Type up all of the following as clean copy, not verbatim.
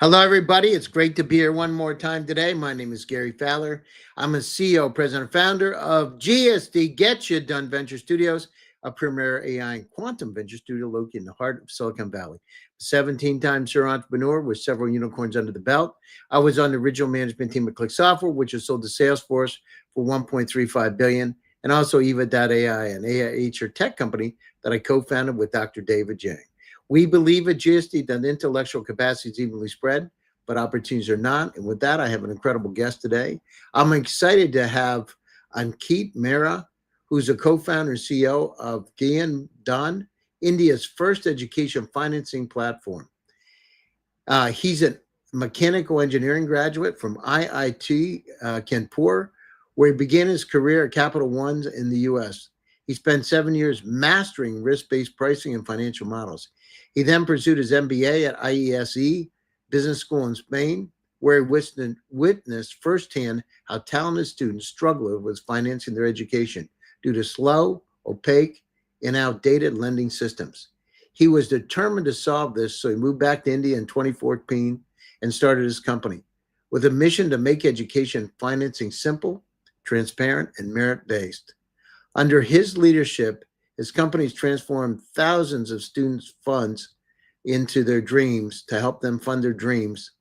Hello, everybody. It's great to be here one more time today. My name is Gary Fowler. I'm a CEO, president, founder of GSD, Get You Done Venture Studios, a premier AI and quantum venture studio located in the heart of Silicon Valley. 17-time serial entrepreneur with several unicorns under the belt. I was on the original management team at Click Software, which was sold to Salesforce for $1.35 billion, and also Eva.ai, an AI HR tech company that I co-founded with Dr. David Yang. We believe at GSD that intellectual capacity is evenly spread, but opportunities are not. And with that, I have an incredible guest today. I'm excited to have Ankit Mehra, who's a co-founder and CEO of GyanDhan, India's first education financing platform. He's a mechanical engineering graduate from IIT Kanpur, where he began his career at Capital One in the U.S. He spent 7 years mastering risk-based pricing and financial models. He then pursued his MBA at IESE Business School in Spain, where he witnessed firsthand how talented students struggle with financing their education due to slow, opaque, and outdated lending systems. He was determined to solve this, so he moved back to India in 2014 and started his company with a mission to make education financing simple, transparent, and merit-based. Under his leadership, his companies transformed thousands of students' funds into their dreams to help them fund their dreams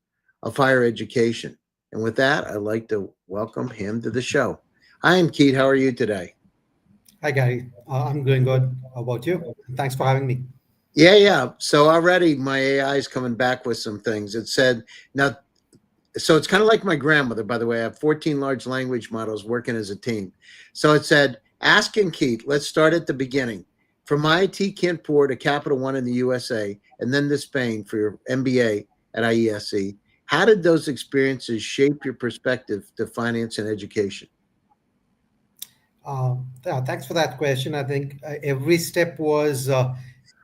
of higher education. And with that, I'd like to welcome him to the show. Hi, Ankit. How are you today? Hi, Gary. I'm doing good. How about you? Thanks for having me. Yeah. So already my AI is coming back with some things. It said, now, so it's kind of like my grandmother, by the way. I have 14 large language models working as a team. So it said, ask Ankit, let's start at the beginning. From IIT Kanpur to Capital One in the USA, and then to Spain for your MBA at IESE, how did those experiences shape your perspective to finance and education? Yeah, thanks for that question. I think every step was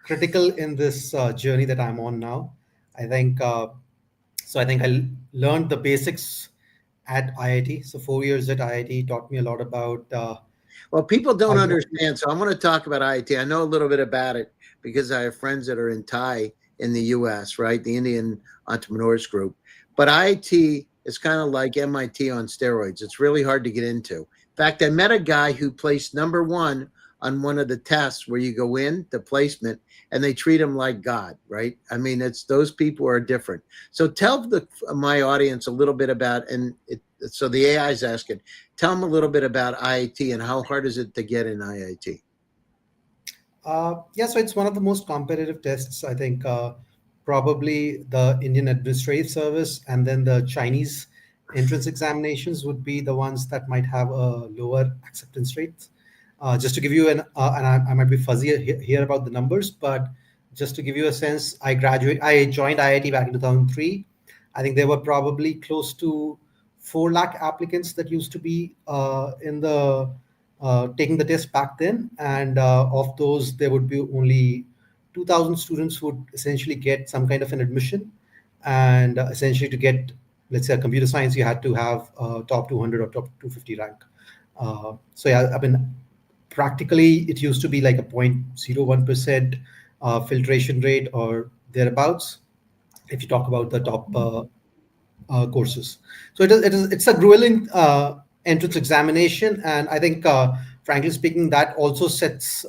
critical in this journey that I'm on now. I think I think I learned the basics at IIT. So 4 years at IIT taught me a lot about Well, people don't how you. understand. So I want to talk about IIT. I know a little bit about it because I have friends that are in Thai in the US, right? The Indian Entrepreneurs Group. But IIT is kind of like MIT on steroids. It's really hard to get into. In fact, I met a guy who placed number one on one of the tests where you go in, the placement, and they treat him like God, right? I mean, it's those people are different. So tell my audience a little bit about, so the AI is asking, tell them a little bit about IIT and how hard is it to get in IIT? Yeah, so it's one of the most competitive tests. I think probably the Indian Administrative Service and then the Chinese entrance examinations would be the ones that might have a lower acceptance rate. Just to give you and I might be fuzzy here about the numbers, but just to give you a sense, I joined IIT back in 2003. I think there were probably close to 4 lakh applicants that used to be in the taking the test back then, and of those, there would be only 2,000 students who would essentially get some kind of an admission, and essentially to get, let's say, a computer science, you had to have top 200 or top 250 rank. So yeah, I mean, practically it used to be like a 0.01% filtration rate or thereabouts if you talk about the top courses. So it's a grueling entrance examination, and I think, frankly speaking, that also sets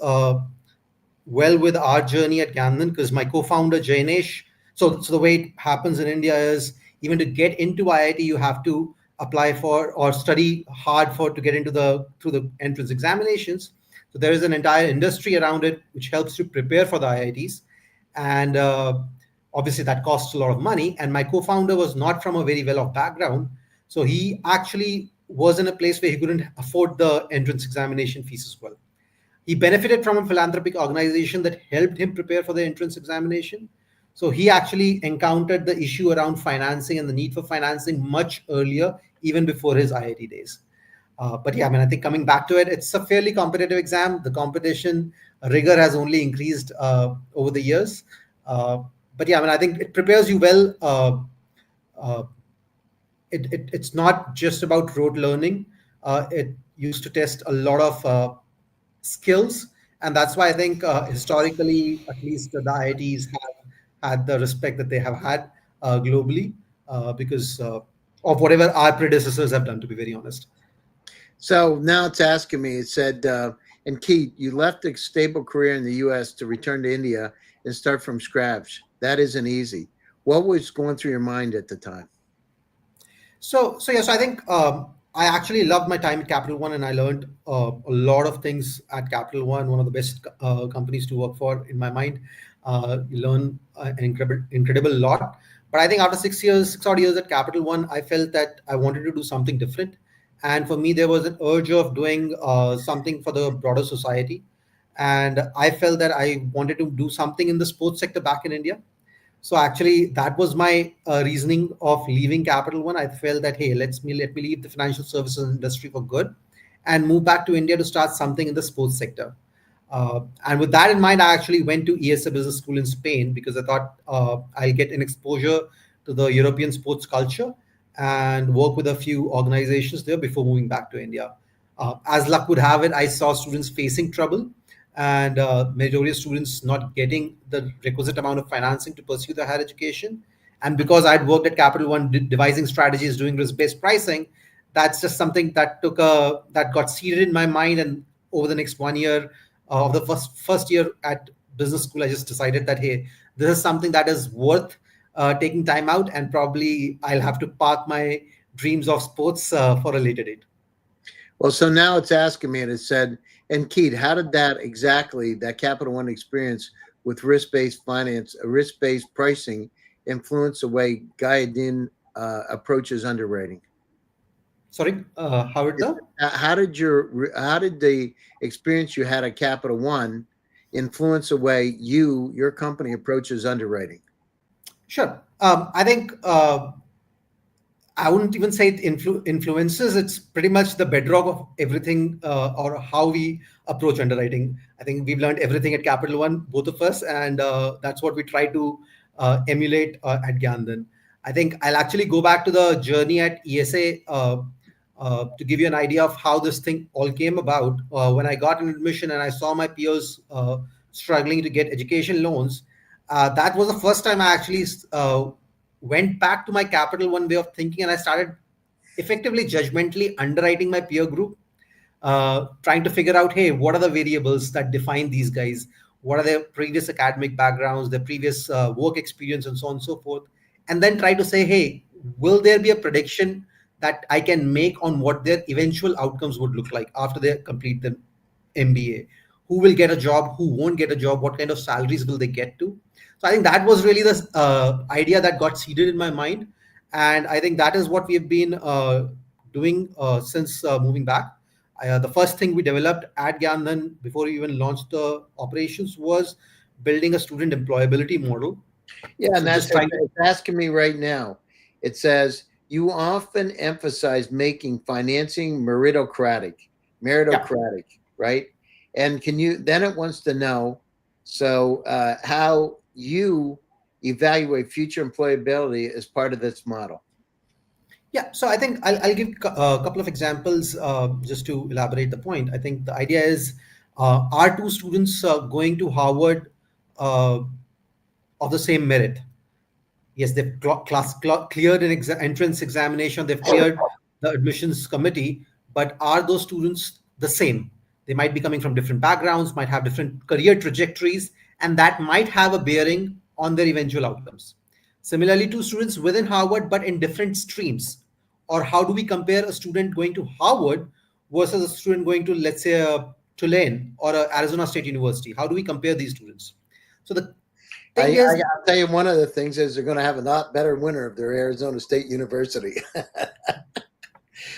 well with our journey at GyanDhan, because my co-founder Jainesh. So the way it happens in India is, even to get into IIT, you have to apply for or study hard for to get into through the entrance examinations. So there is an entire industry around it which helps you prepare for the IITs, and obviously that costs a lot of money. And my co-founder was not from a very well-off background, so he actually was in a place where he couldn't afford the entrance examination fees as well. He benefited from a philanthropic organization that helped him prepare for the entrance examination. So he actually encountered the issue around financing and the need for financing much earlier, even before his IIT days. But yeah, I mean, I think coming back to it, it's a fairly competitive exam. The competition rigor has only increased over the years. But yeah, I mean, I think it prepares you well. Uh, it's not just about rote learning. It used to test a lot of skills, and that's why I think historically, at least the IITs have had the respect that they have had globally. because of whatever our predecessors have done, to be very honest. So now it's asking me, it said, and Keith, you left a stable career in the US to return to India and start from scratch. That isn't easy. What was going through your mind at the time? So yes, I think I actually loved my time at Capital One, and I learned a lot of things at Capital One, one of the best companies to work for in my mind. You learn an incredible lot. But I think after 6 years, 6 odd years at Capital One, I felt that I wanted to do something different. And for me, there was an urge of doing something for the broader society. And I felt that I wanted to do something in the sports sector back in India. So actually, that was my reasoning of leaving Capital One. I felt that hey, let me leave the financial services industry for good, and move back to India to start something in the sports sector. And with that in mind, I actually went to ESA Business School in Spain because I thought I'll get an exposure to the European sports culture and work with a few organizations there before moving back to India. As luck would have it, I saw students facing trouble and majority of students not getting the requisite amount of financing to pursue their higher education. And because I'd worked at Capital One devising strategies, doing risk-based pricing, that's just something that got seeded in my mind. And over the next 1 year of the first year at business school, I just decided that hey, this is something that is worth taking time out, and probably I'll have to park my dreams of sports for a later date. Well, so now it's asking me, and it said, and Keith, how did that exactly, that Capital One experience with risk-based finance, risk-based pricing, influence the way GyanDhan approaches underwriting? Sorry, Howard, the How did the experience you had at Capital One influence the way your company approaches underwriting? sure. I think I wouldn't even say it influences. It's pretty much the bedrock of everything, or how we approach underwriting. I think we've learned everything at Capital One, both of us, and that's what we try to emulate at GyanDhan. I think I'll actually go back to the journey at ESA to give you an idea of how this thing all came about. When I got an admission and I saw my peers struggling to get education loans, that was the first time I actually went back to my Capital One way of thinking, and I started effectively judgmentally underwriting my peer group, trying to figure out, hey, what are the variables that define these guys? What are their previous academic backgrounds, their previous work experience, and so on and so forth? And then try to say, hey, will there be a prediction that I can make on what their eventual outcomes would look like after they complete the MBA? Who will get a job? Who won't get a job? What kind of salaries will they get to? So I think that was really the idea that got seeded in my mind, and I think that is what we have been doing since moving back. The first thing we developed at GyanDhan before we even launched the operations was building a student employability model. Yeah, and So that's just trying it's asking me right now. It says you often emphasize making financing yeah. meritocratic, right? And can you then it wants to know so how you evaluate future employability as part of this model. Yeah, so I think I'll give a couple of examples just to elaborate the point. I think the idea is, are two students going to Harvard uh, of the same merit? Yes, they've cleared an entrance examination, they've cleared the admissions committee, but are those students the same? They might be coming from different backgrounds, might have different career trajectories, and that might have a bearing on their eventual outcomes. Similarly, two students within Harvard, but in different streams. Or how do we compare a student going to Harvard versus a student going to, let's say, Tulane or Arizona State University? How do we compare these students? So the thing is, I'll tell you one of the things is they're going to have a lot better winner if they're Arizona State University.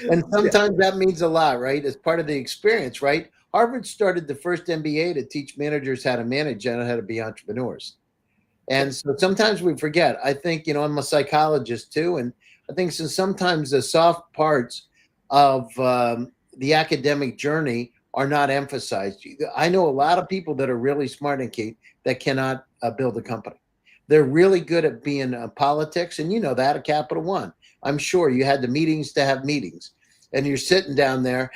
And yeah, sometimes that means a lot, right? As part of the experience, right? Harvard started the first MBA to teach managers how to manage and how to be entrepreneurs. And so sometimes we forget. I think, I'm a psychologist too. And I think so sometimes the soft parts of the academic journey are not emphasized. I know a lot of people that are really smart and Kate that cannot build a company. They're really good at being politics. And you know that at Capital One. I'm sure you had the meetings to have meetings and you're sitting down there.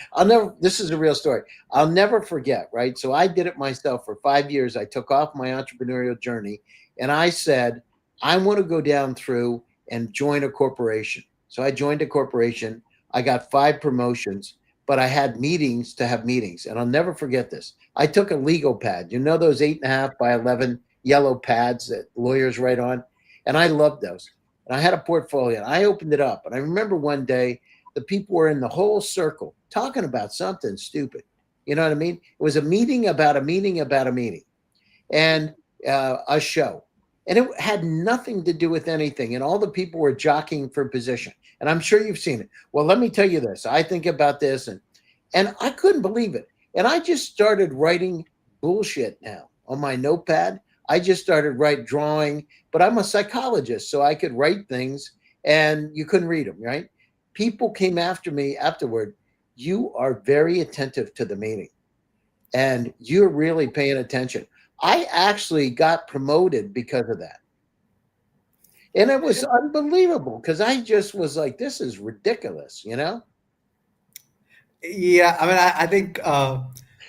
This is a real story. I'll never forget, right? So I did it myself for 5 years. I took off my entrepreneurial journey and I said, I want to go down through and join a corporation. So I joined a corporation. I got 5 promotions, but I had meetings to have meetings. And I'll never forget this. I took a legal pad, you know, those 8.5 by 11 yellow pads that lawyers write on. And I loved those. And I had a portfolio. And I opened it up. And I remember one day the people were in the whole circle talking about something stupid. You know what I mean? It was a meeting about a meeting about a meeting and a show. And it had nothing to do with anything. And all the people were jockeying for position. And I'm sure you've seen it. Well, let me tell you this. I think about this. And I couldn't believe it. And I just started writing bullshit now on my notepad. I just started drawing, but I'm a psychologist, so I could write things and you couldn't read them, right? People came after me afterward. You are very attentive to the meeting and you're really paying attention. I actually got promoted because of that. And it was unbelievable because I just was like, this is ridiculous, you know? Yeah, I mean, I think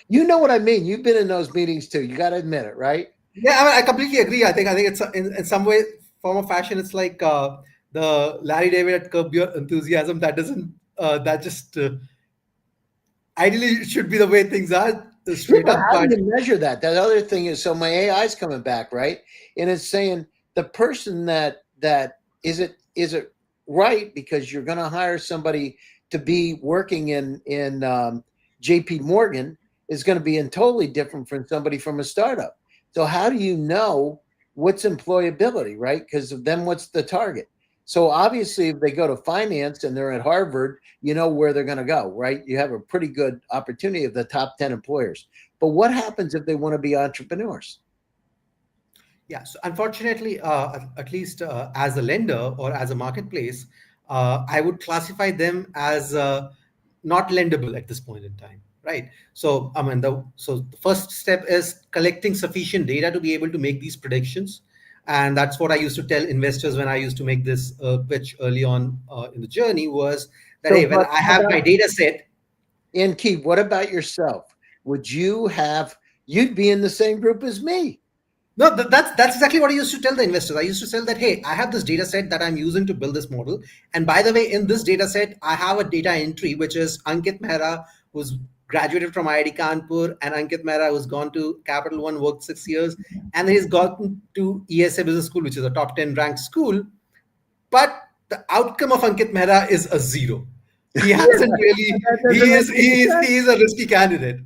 You know what I mean? You've been in those meetings too. You got to admit it, right? yeah, I mean, I completely agree. I think it's in some way, form of fashion, it's like the Larry David at Curb Your Enthusiasm. That doesn't that just ideally it should be the way things are Yeah, straight but up. how But do you measure that? That other thing is, so my AI is coming back, right? And it's saying the person that is it right because you're going to hire somebody to be working in JP Morgan is going to be in totally different from somebody from a startup. So how do you know what's employability, right? Because then what's the target? So obviously, if they go to finance and they're at Harvard, you know where they're going to go, right? You have a pretty good opportunity of the top 10 employers. But what happens if they want to be entrepreneurs? yeah, so unfortunately, at least as a lender or as a marketplace, I would classify them as not lendable at this point in time, right? So, I mean, the first step is collecting sufficient data to be able to make these predictions, and that's what I used to tell investors when I used to make this pitch early on in the journey was that So, hey, when but I how have my about, data set. and Keith, what about yourself? Would you have, you'd be in the same group as me? No, that's exactly what I used to tell the investors. I used to tell that, hey, I have this data set that I'm using to build this model. And by the way, in this data set, I have a data entry, which is Ankit Mehra, who's graduated from IIT Kanpur, and Ankit Mehra, who's gone to Capital One, worked 6 years, and he's gotten to ESA Business School, which is a top 10 ranked school. But the outcome of Ankit Mehra is a zero. He Yeah, hasn't really, that doesn't make any he sense. is a risky candidate.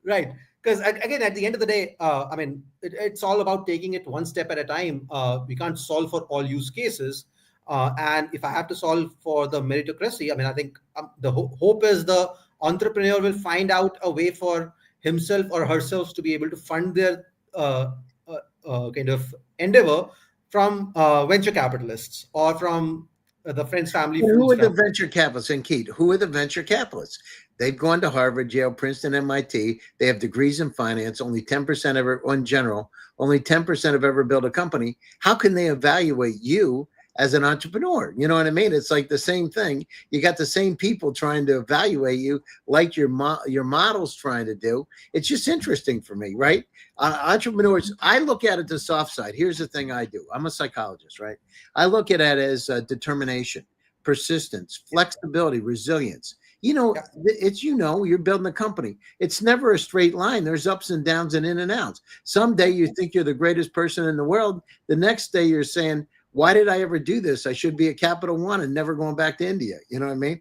Right. Because again, at the end of the day, I mean, it's all about taking it one step at a time. We can't solve for all use cases. And if I have to solve for the meritocracy, I mean, I think the hope is the entrepreneur will find out a way for himself or herself to be able to fund their kind of endeavor from venture capitalists or from the friends, family, Who fools are the family. venture capitalists? And Keith, who are the venture capitalists? They've gone to Harvard, Yale, Princeton, MIT. They have degrees in finance. Only 10% ever, in general, only 10% have ever built a company. How can they evaluate you as an entrepreneur? You know what I mean? It's like the same thing. You got the same people trying to evaluate you, like your model's trying to do. It's just interesting for me, right? Entrepreneurs, I look at it the soft side. Here's the thing I do. I'm a psychologist, right? I look at it as determination, persistence, flexibility, resilience. You know, Yeah. it's, you know, you're building a company. It's never a straight line. There's ups and downs and in and outs. Someday you think you're the greatest person in the world. The next day you're saying, why did I ever do this? I should be at Capital One and never going back to India. You know what I mean?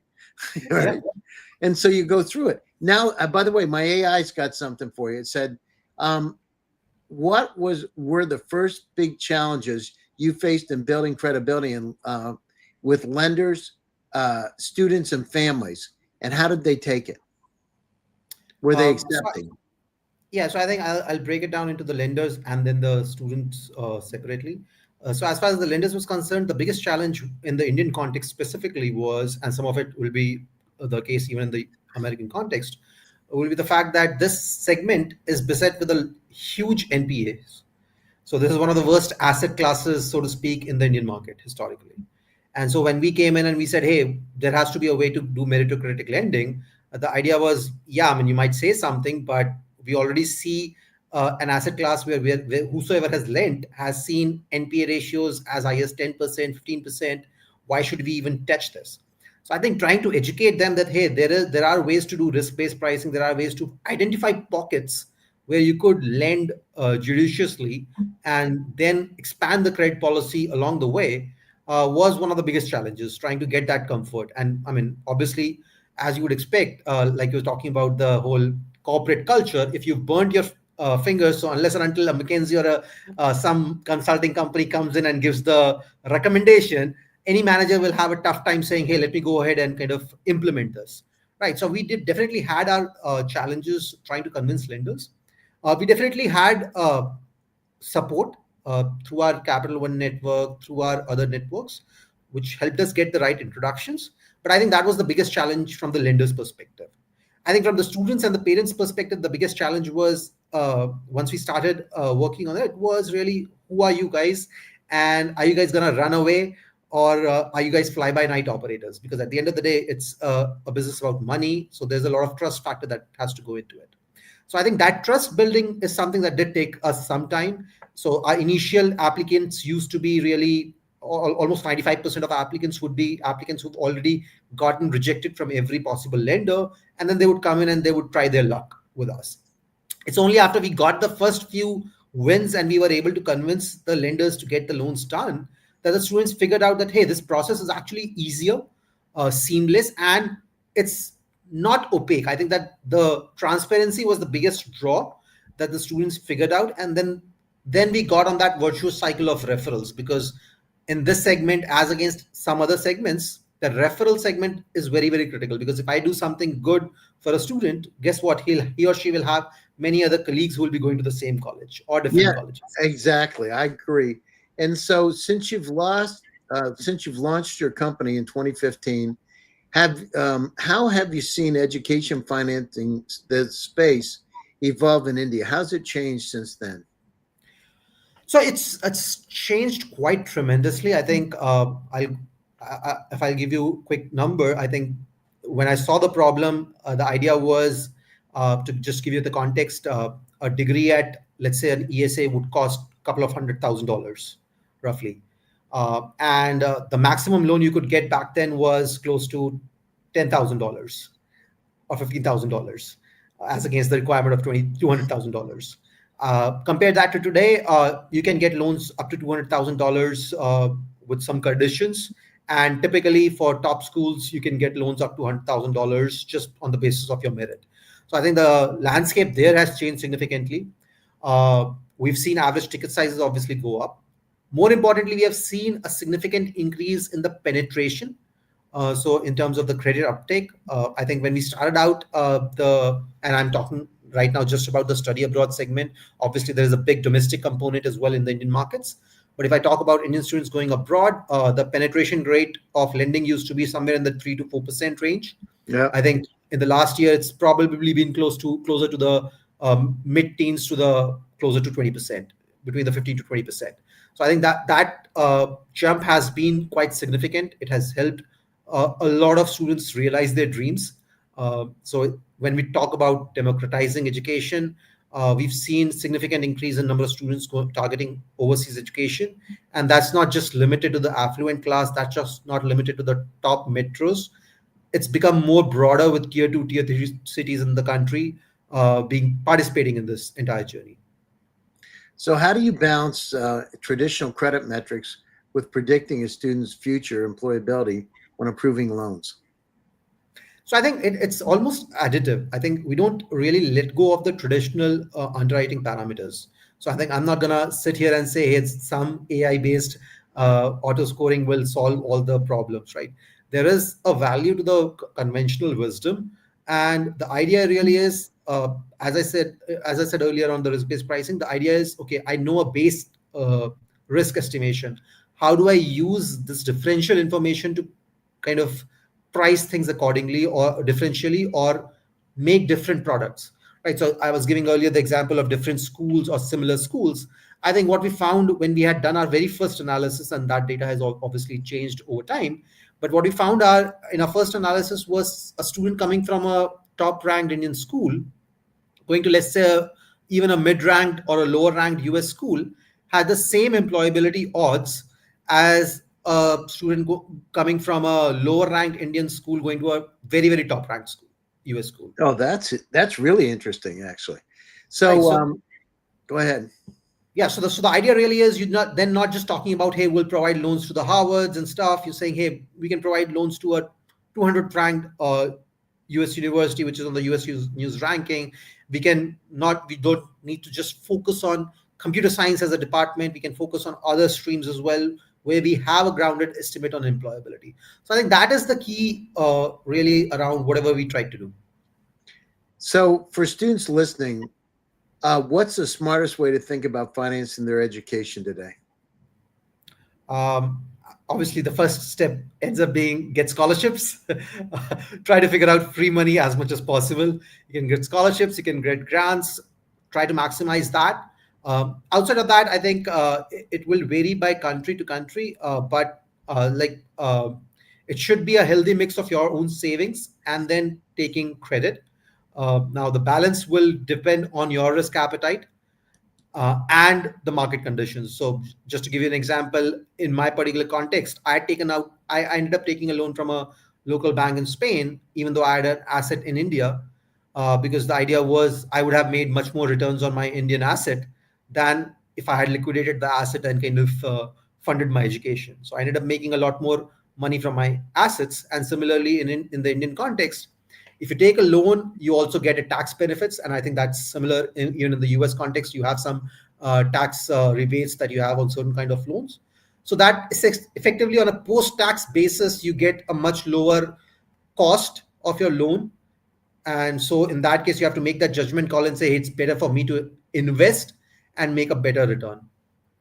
Yeah. Right? And so you go through it. Now, by the way, my AI's got something for you. It said, um, what were the first big challenges you faced in building credibility and with lenders, students, and families, and how did they take it? Were they So accepting? yeah, so I think I'll break it down into the lenders and then the students separately. So as far as the lenders was concerned, the biggest challenge in the Indian context specifically was, and some of it will be the case even in the American context, will be the fact that this segment is beset with a huge NPAs. So this is one of the worst asset classes, so to speak, in the Indian market historically. And so when we came in and we said, hey, there has to be a way to do meritocratic lending, the idea was, yeah, I mean, you might say something, but we already see an asset class where whosoever has lent has seen NPA ratios as high as 10%, 15%. Why should we even touch this? So I think trying to educate them that, hey, there are ways to do risk-based pricing. There are ways to identify pockets where you could lend judiciously and then expand the credit policy along the way was one of the biggest challenges, trying to get that comfort. And I mean, obviously, as you would expect, like you were talking about the whole corporate culture, if you've burnt your fingers, so unless and until a McKinsey or some consulting company comes in and gives the recommendation, any manager will have a tough time saying, hey, let me go ahead and kind of implement this. Right. So we did definitely had our challenges trying to convince lenders. We definitely had support through our Capital One network, through our other networks, which helped us get the right introductions. But I think that was the biggest challenge from the lender's perspective. I think from the students and the parents' perspective, the biggest challenge was once we started working on it was really, who are you guys? And are you guys going to run away? Or are you guys fly by night operators? Because at the end of the day, it's a business about money. So there's a lot of trust factor that has to go into it. So I think that trust building is something that did take us some time. So our initial applicants used to be really almost 95% of applicants would be applicants who've already gotten rejected from every possible lender. And then they would come in and they would try their luck with us. It's only after we got the first few wins and we were able to convince the lenders to get the loans done that the students figured out that, hey, this process is actually easier, seamless, and it's not opaque. I think that the transparency was the biggest draw that the students figured out. And then we got on that virtuous cycle of referrals, because in this segment, as against some other segments, the referral segment is very, very critical, because if I do something good for a student, guess what? He or she will have many other colleagues who will be going to the same college or different colleges. Exactly. I agree. And so since you've launched your company in 2015, how have you seen education financing the space evolve in India? How's it changed since then? So it's changed quite tremendously. I think if I'll give you a quick number, I think when I saw the problem, the idea was to just give you the context. A degree at, let's say, an ESA would cost a couple of $100,000 roughly, and the maximum loan you could get back then was close to $10,000 or $15,000, as against the requirement of $200,000. Compare that to today, you can get loans up to $200,000 with some conditions. And typically for top schools, you can get loans up to $100,000 just on the basis of your merit. So I think the landscape there has changed significantly. We've seen average ticket sizes obviously go up. More importantly, we have seen a significant increase in the penetration. So in terms of the credit uptake, I think when we started out, and I'm talking right now just about the study abroad segment, obviously there is a big domestic component as well in the Indian markets. But if I talk about Indian students going abroad, the penetration rate of lending used to be somewhere in the 3 to 4% range. Yeah. I think in the last year, it's probably been closer to the mid-teens to the closer to 20%, between the 15 to 20%. So I think that jump has been quite significant. It has helped a lot of students realize their dreams. So when we talk about democratizing education, we've seen significant increase in number of students targeting overseas education. And that's not just limited to the affluent class. That's just not limited to the top metros. It's become more broader with tier 2, tier 3 cities in the country participating in this entire journey. So how do you balance traditional credit metrics with predicting a student's future employability when approving loans? So I think it's almost additive. I think we don't really let go of the traditional underwriting parameters. So I think I'm not going to sit here and say, hey, it's some AI-based auto scoring will solve all the problems, right? There is a value to the conventional wisdom. And the idea really is, as I said earlier on the risk-based pricing, the idea is, okay, I know a base risk estimation. How do I use this differential information to kind of price things accordingly or differentially, or make different products, right? So I was giving earlier the example of different schools or similar schools. I think what we found when we had done our very first analysis, and that data has obviously changed over time, but what we found in our first analysis was a student coming from a top ranked Indian school going to, let's say, even a mid-ranked or a lower-ranked US school had the same employability odds as a student coming from a lower-ranked Indian school going to a very, very top-ranked school, US school. Oh, that's really interesting, actually. Right. So, So go ahead. yeah, so the idea really is you're not just talking about, hey, we'll provide loans to the Harvards and stuff. You're saying, hey, we can provide loans to a 200 ranked US university, which is on the US news ranking. We don't need to just focus on computer science as a department. We can focus on other streams as well, where we have a grounded estimate on employability. So I think that is the key, really, around whatever we try to do. So, for students listening, what's the smartest way to think about financing their education today? um, Obviously the first step ends up being get scholarships. Try to figure out free money as much as possible. You can get scholarships, you can get grants, try to maximize that. Outside of that, I think it will vary by country to country, but it should be a healthy mix of your own savings and then taking credit. Now the balance will depend on your risk appetite and the market conditions. So, just to give you an example, in my particular context, I ended up taking a loan from a local bank in Spain, even though I had an asset in India, because the idea was I would have made much more returns on my Indian asset than if I had liquidated the asset and kind of funded my education. So, I ended up making a lot more money from my assets. And similarly, in the Indian context, if you take a loan, you also get a tax benefits, and I think that's similar even in the US context. You have some tax rebates that you have on certain kind of loans. So that is effectively on a post-tax basis, you get a much lower cost of your loan. And so in that case, you have to make that judgment call and say, hey, it's better for me to invest and make a better return.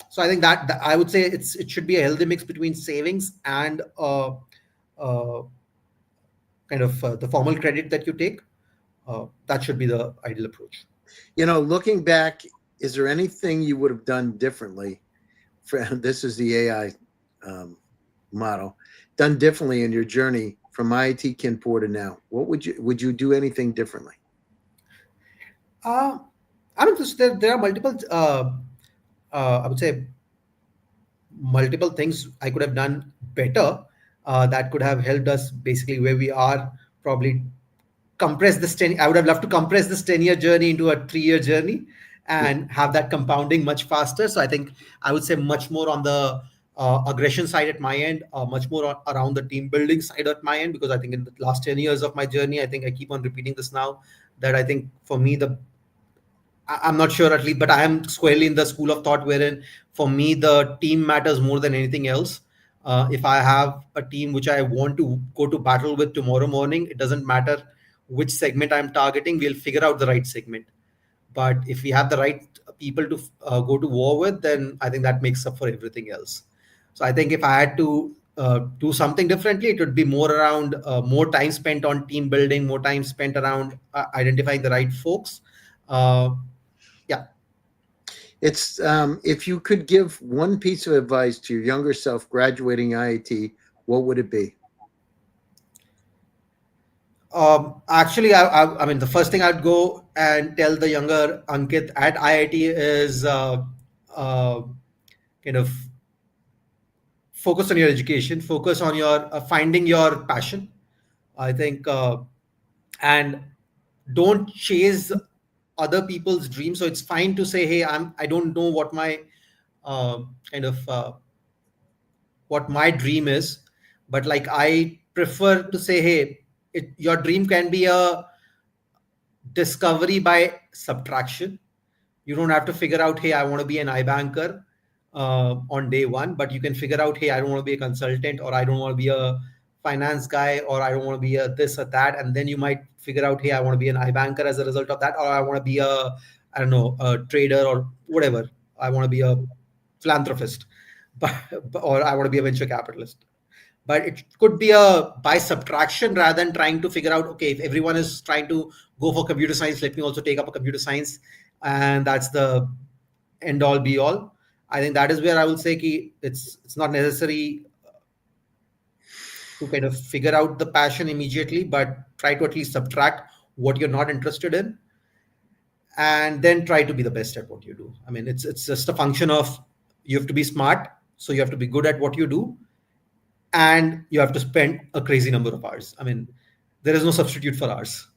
So I think that I would say it should be a healthy mix between savings and uh, kind of the formal credit that you take. That should be the ideal approach. Looking back, is there anything you would have done differently? This is the AI model, done differently in your journey from IIT Kanpur to now. What would you do anything differently? Uh, I mean, there are multiple, I would say, multiple things I could have done better that could have helped us basically where we are. Probably compress this 10. I would have loved to compress this 10-year journey into a 3-year journey and have that compounding much faster. So I think I would say much more on the aggression side at my end, much more around the team building side at my end, because I think in the last 10 years of my journey, I think I keep on repeating this now, that I think for me, I'm not sure at least, but I am squarely in the school of thought wherein for me, the team matters more than anything else. If I have a team which I want to go to battle with tomorrow morning, it doesn't matter which segment I'm targeting, we'll figure out the right segment. But if we have the right people to go to war with, then I think that makes up for everything else. So I think if I had to do something differently, it would be more around more time spent on team building, more time spent around identifying the right folks. Uh, yeah. It's if you could give one piece of advice to your younger self graduating IIT, what would it be? Actually, I mean, the first thing I'd go and tell the younger Ankit at IIT is uh, kind of focus on your education, focus on your finding your passion. I think, and don't chase other people's dreams. So it's fine to say, hey, I don't know what my kind of what my dream is, but like I prefer to say, hey, your dream can be a discovery by subtraction. You don't have to figure out, hey, I want to be an iBanker on day one, but you can figure out, hey, I don't want to be a consultant, or I don't want to be a finance guy, or I don't want to be a this or that. And then you might figure out, hey, I want to be an iBanker as a result of that, or I want to be I don't know, a trader or whatever. I want to be a philanthropist, but, or I want to be a venture capitalist. But it could be a by subtraction rather than trying to figure out, okay, if everyone is trying to go for computer science, let me also take up a computer science, and that's the end all be all. I think that is where I will say it's not necessary to kind of figure out the passion immediately, but try to at least subtract what you're not interested in, and then try to be the best at what you do. I mean, it's just a function of, you have to be smart, so you have to be good at what you do, and you have to spend a crazy number of hours. I mean, there is no substitute for hours.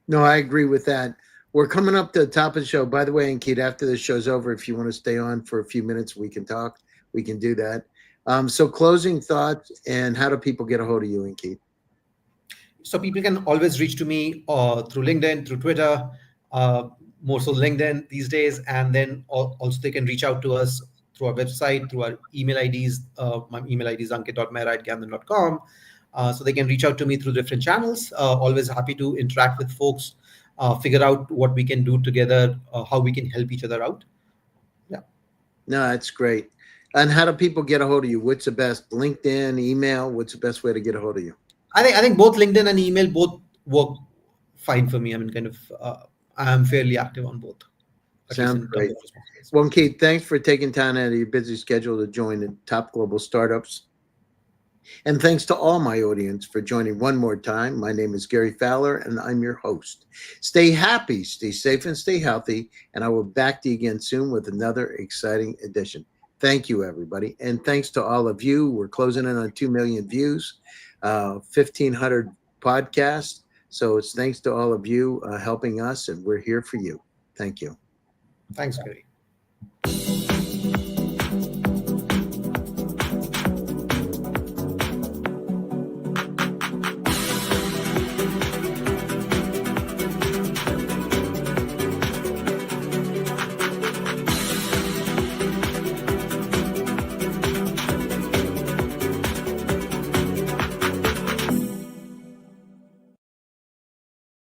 No, I agree with that. We're coming up to the top of the show. By the way, Ankit, after the show's over, if you want to stay on for a few minutes, we can talk. We can do that. So closing thoughts, and how do people get a hold of you, Ankit? So people can always reach to me through LinkedIn, through Twitter, uh, more so LinkedIn these days, and then also they can reach out to us through our website, through our email IDs. My email ID is ankit.mehra@gyandhan.com. So they can reach out to me through different channels. Always happy to interact with folks, figure out what we can do together, how we can help each other out. Yeah. No, that's great. And how do people get a hold of you? What's the best? LinkedIn, email? What's the best way to get a hold of you? I think both LinkedIn and email both work fine for me. I mean, kind of, I'm fairly active on both, at least Sounds in terms great. of responses. Well, Keith, thanks for taking time out of your busy schedule to join the Top Global Startups. And thanks to all my audience for joining one more time. My name is Gary Fowler, and I'm your host. Stay happy, stay safe, and stay healthy. And I will back to you again soon with another exciting edition. Thank you, everybody. And thanks to all of you. We're closing in on 2 million views, 1,500 podcasts. So it's thanks to all of you helping us, and we're here for you. Thank you. Thanks, Gary.